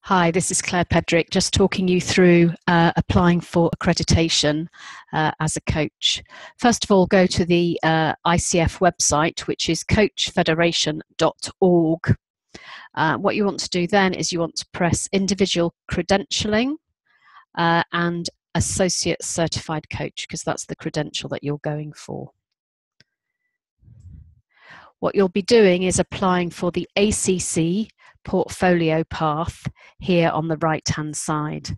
Hi, this is Claire Pedrick, just talking you through applying for accreditation as a coach. First of all, go to the ICF website, which is coachfederation.org. What you want to do then is you want to press individual credentialing and associate certified coach, because that's the credential that you're going for. What you'll be doing is applying for the ACC portfolio path here on the right hand side.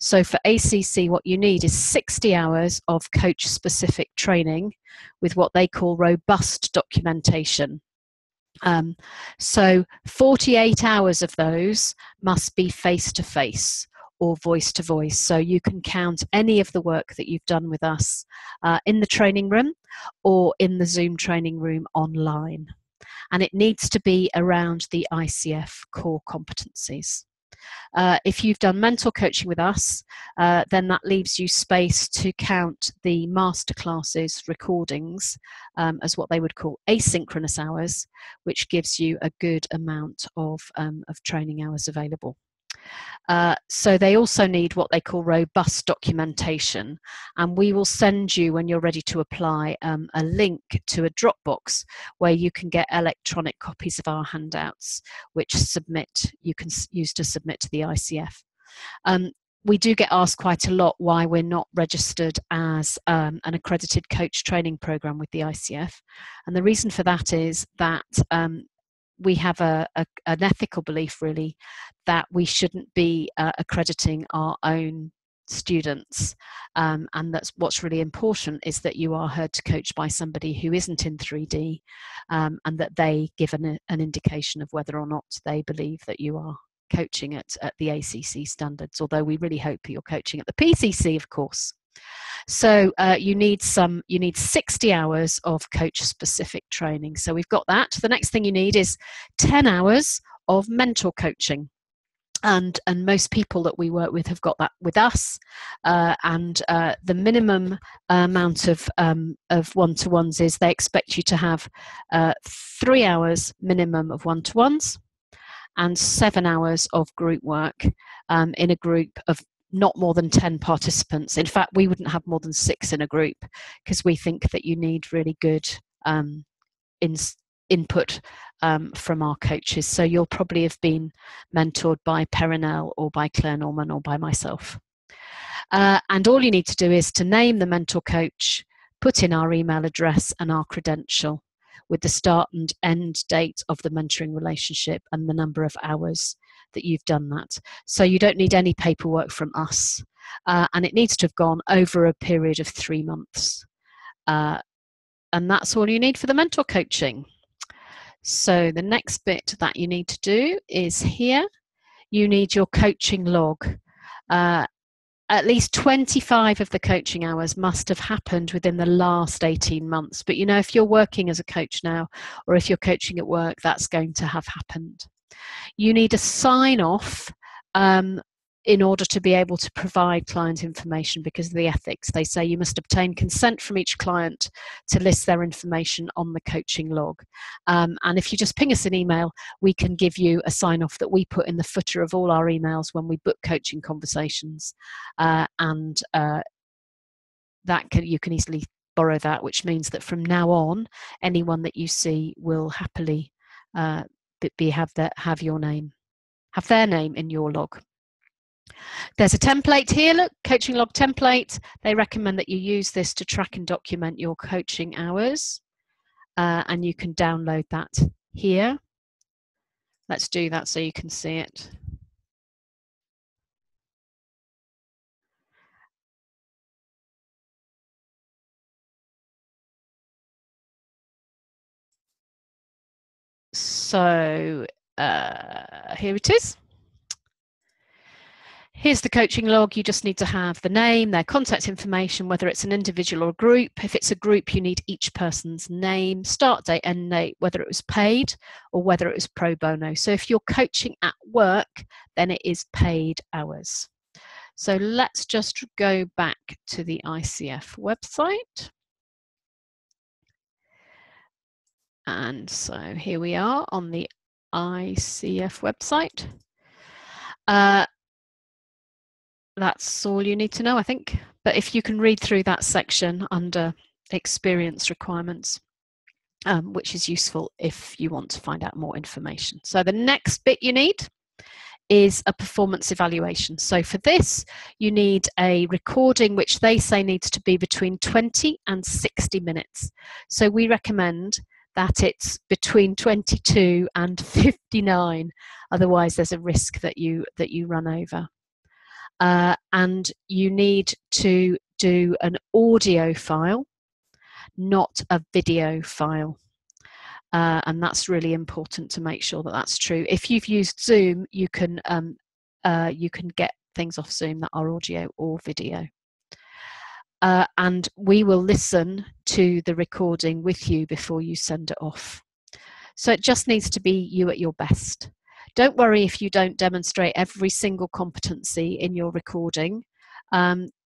So for ACC, what you need is 60 hours of coach specific training with what they call robust documentation. So 48 hours of those must be face to face or voice to voice. So you can count any of the work that you've done with us in the training room or in the Zoom training room online. And it needs to be around the ICF core competencies. If you've done mentor coaching with us, then that leaves you space to count the masterclasses recordings as what they would call asynchronous hours, which gives you a good amount of training hours available. So they also need what they call robust documentation, and we will send you, when you're ready to apply, a link to a Dropbox where you can get electronic copies of our handouts, which you can use to submit to the ICF. We do get asked quite a lot why we're not registered as an accredited coach training program with the ICF, and the reason for that is that we have an ethical belief, really, that we shouldn't be accrediting our own students, and that's what's really important, is that you are heard to coach by somebody who isn't in 3D, and that they give an indication of whether or not they believe that you are coaching at the ACC standards, although we really hope you're coaching at the PCC, of course. So you need 60 hours of coach specific training. So we've got that. The next thing you need is 10 hours of mentor coaching. And most people that we work with have got that with us. The minimum amount of one-to-ones is they expect you to have 3 hours minimum of one-to-ones and 7 hours of group work in a group of not more than 10 participants. In fact, we wouldn't have more than 6 in a group, because we think that you need really good input from our coaches. So you'll probably have been mentored by Perinell or by Claire Norman or by myself. And all you need to do is to name the mentor coach, put in our email address and our credential with the start and end date of the mentoring relationship and the number of hours that you've done that. So you don't need any paperwork from us, and it needs to have gone over a period of 3 months. And that's all you need for the mentor coaching. So the next bit that you need to do is here. You need your coaching log. At least 25 of the coaching hours must have happened within the last 18 months. But you know, if you're working as a coach now, or if you're coaching at work, that's going to have happened. You need a sign-off in order to be able to provide client information, because of the ethics. They say you must obtain consent from each client to list their information on the coaching log. And if you just ping us an email, we can give you a sign-off that we put in the footer of all our emails when we book coaching conversations. You can easily borrow that, which means that from now on, anyone that you see will happily have their name in your log. There's a template here, look, coaching log template. They recommend that you use this to track and document your coaching hours, and you can download that here. Let's do that so you can see it. So here it is. Here's the coaching log. You just need to have the name, their contact information, whether it's an individual or a group. If it's a group, you need each person's name, start date, end date, whether it was paid or whether it was pro bono. So if you're coaching at work, then it is paid hours. So let's just go back to the ICF website. And so here we are on the ICF website. That's all you need to know, I think. But if you can read through that section under experience requirements, which is useful if you want to find out more information. So the next bit you need is a performance evaluation. So for this, you need a recording which they say needs to be between 20 and 60 minutes. So we recommend that it's between 22 and 59. Otherwise, there's a risk that you run over. And you need to do an audio file, not a video file. And that's really important to make sure that that's true. If you've used Zoom, you can get things off Zoom that are audio or video. And we will listen to the recording with you before you send it off. So it just needs to be you at your best. Don't worry if you don't demonstrate every single competency in your recording.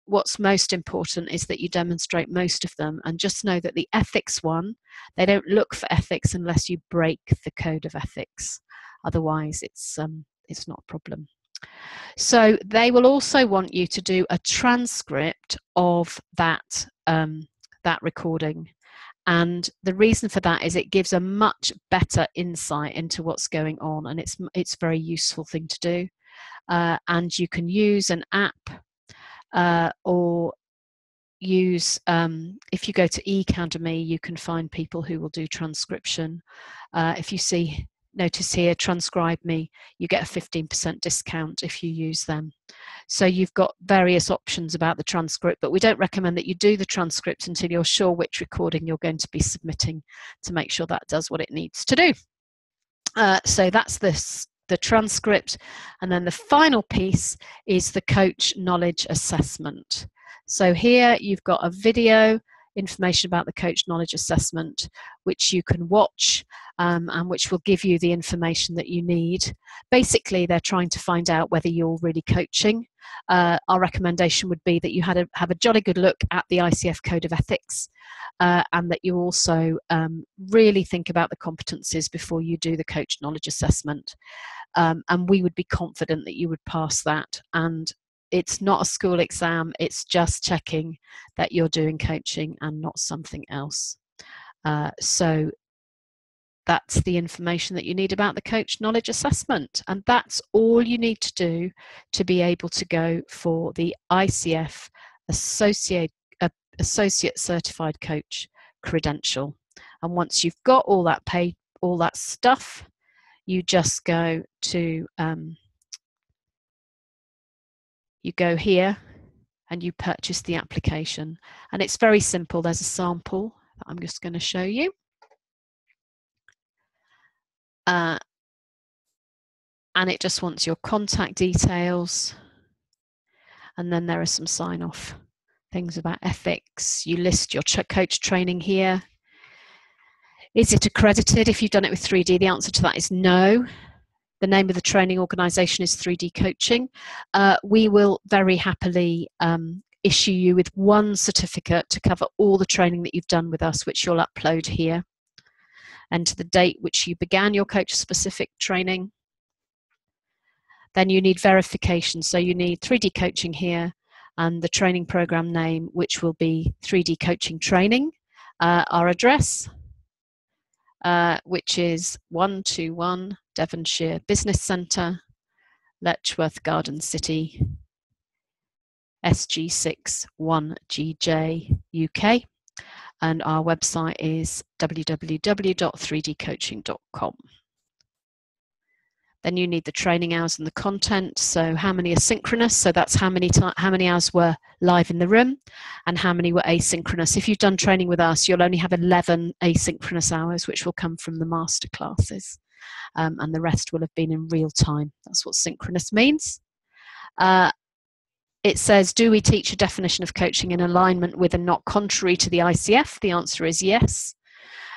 What's most important is that you demonstrate most of them, and just know that the ethics one, they don't look for ethics unless you break the code of ethics. Otherwise, it's not a problem. So they will also want you to do a transcript of that recording. And the reason for that is it gives a much better insight into what's going on, and it's a very useful thing to do. And you can use an app or use, if you go to eAcademy, you can find people who will do transcription. If you notice here, Transcribe Me, you get a 15% discount if you use them. So you've got various options about the transcript, but we don't recommend that you do the transcript until you're sure which recording you're going to be submitting, to make sure that does what it needs to do. So that's the transcript. And then the final piece is the coach knowledge assessment. So here you've got a video, information about the coach knowledge assessment, which you can watch and which will give you the information that you need. Basically, they're trying to find out whether you're really coaching. Our recommendation would be that you have a jolly good look at the ICF Code of Ethics, and that you also really think about the competencies before you do the coach knowledge assessment. And we would be confident that you would pass that. And it's not a school exam, it's just checking that you're doing coaching and not something else. So that's the information that you need about the coach knowledge assessment. And that's all you need to do to be able to go for the ICF Associate Certified Coach credential. And once you've got all that stuff, you just go to you go here and you purchase the application. And it's very simple. There's a sample that I'm just going to show you. And it just wants your contact details. And then there are some sign-off things about ethics. You list your coach training here. Is it accredited? If you've done it with 3D, the answer to that is no. The name of the training organisation is 3D Coaching. We will very happily issue you with one certificate to cover all the training that you've done with us, which you'll upload here. And to the date which you began your coach-specific training. Then you need verification. So you need 3D Coaching here and the training program name, which will be 3D Coaching Training. Our address, which is 121 Devonshire Business Centre, Letchworth Garden City, SG6 1GJ UK. And our website is www.3dcoaching.com. Then you need the training hours and the content. So how many are synchronous? So that's how many hours were live in the room and how many were asynchronous. If you've done training with us, you'll only have 11 asynchronous hours, which will come from the master classes. And the rest will have been in real time. That's what synchronous means. It says, do we teach a definition of coaching in alignment with and not contrary to the ICF? The answer is yes.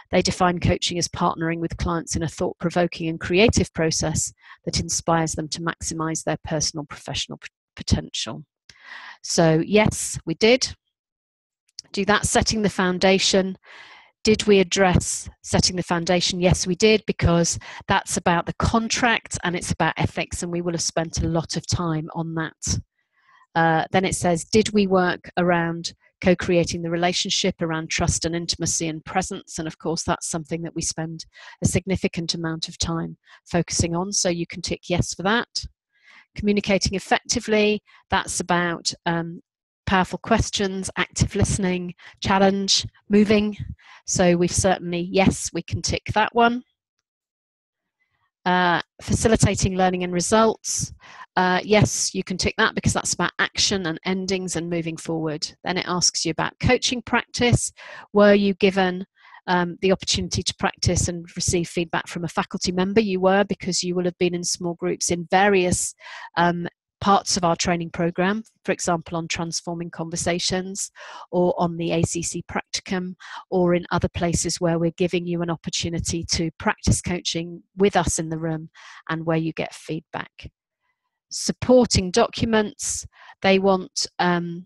They define coaching as partnering with clients in a thought-provoking and creative process that inspires them to maximize their personal professional potential. So yes, we did do that, setting the foundation. Did we address setting the foundation? Yes, we did, because that's about the contract and it's about ethics, and we will have spent a lot of time on that. Then it says, did we work around co-creating the relationship around trust and intimacy and presence? And of course, that's something that we spend a significant amount of time focusing on. So you can tick yes for that. Communicating effectively, that's about powerful questions, active listening, challenge, moving. So we've certainly, yes, we can tick that one. Facilitating learning and results. Yes, you can tick that because that's about action and endings and moving forward. Then it asks you about coaching practice. Were you given the opportunity to practice and receive feedback from a faculty member? You were, because you will have been in small groups in various parts of our training program, for example, on transforming conversations, or on the ACC practicum, or in other places where we're giving you an opportunity to practice coaching with us in the room and where you get feedback. Supporting documents, they want an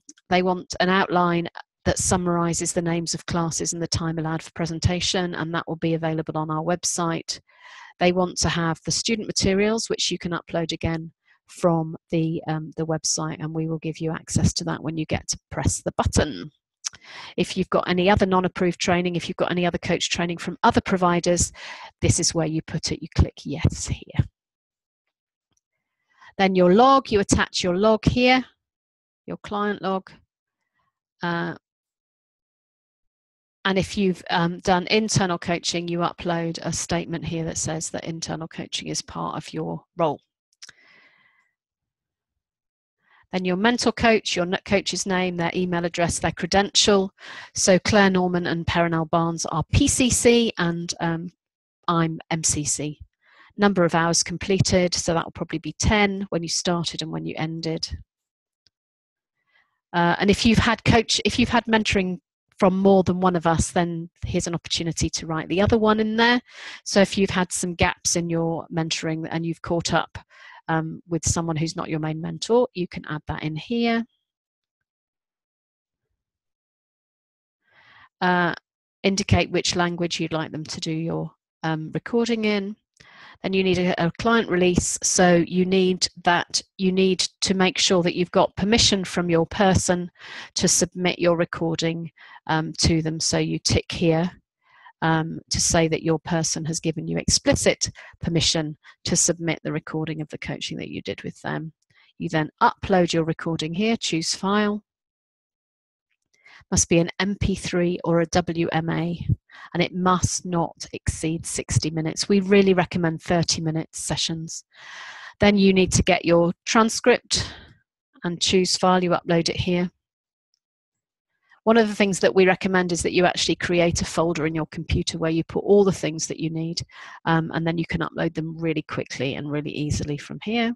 outline that summarises the names of classes and the time allowed for presentation, and that will be available on our website. They want to have the student materials, which you can upload again from the website, and we will give you access to that when you get to press the button. If you've got any other non-approved training, if you've got any other coach training from other providers, this is where you put it. You click yes here. Then your log, you attach your log here, your client log. And if you've done internal coaching, you upload a statement here that says that internal coaching is part of your role. Then your mentor coach, your coach's name, their email address, their credential. So Claire Norman and Perinal Barnes are PCC, and I'm MCC. Number of hours completed, so that will probably be 10 when you started and when you ended. And if you've had mentoring from more than one of us, then here's an opportunity to write the other one in there. So if you've had some gaps in your mentoring and you've caught up with someone who's not your main mentor, you can add that in here. Indicate which language you'd like them to do your recording in. Then you need a client release, so you need to make sure that you've got permission from your person to submit your recording to them. So you tick here to say that your person has given you explicit permission to submit the recording of the coaching that you did with them. You then upload your recording here, choose file. Must be an MP3 or a WMA, and it must not exceed 60 minutes. We really recommend 30-minute sessions. Then you need to get your transcript and choose file, you upload it here. One of the things that we recommend is that you actually create a folder in your computer where you put all the things that you need, and then you can upload them really quickly and really easily from here.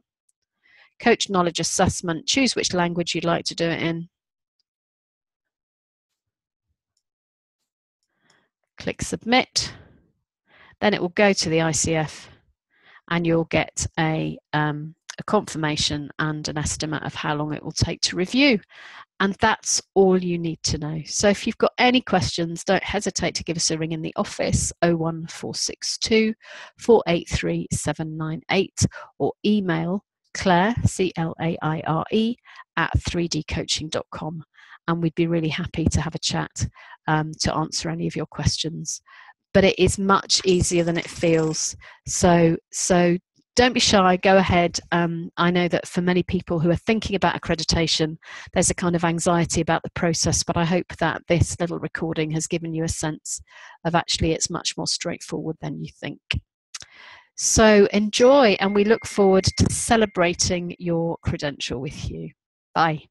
Coach knowledge assessment, choose which language you'd like to do it in. Click submit. Then it will go to the ICF and you'll get a confirmation and an estimate of how long it will take to review. And that's all you need to know. So if you've got any questions, don't hesitate to give us a ring in the office, 01462 483 798, or email Claire, C-L-A-I-R-E, at 3dcoaching.com. And we'd be really happy to have a chat to answer any of your questions. But it is much easier than it feels. So don't be shy, go ahead. I know that for many people who are thinking about accreditation, there's a kind of anxiety about the process, but I hope that this little recording has given you a sense of actually it's much more straightforward than you think. So enjoy, and we look forward to celebrating your credential with you. Bye.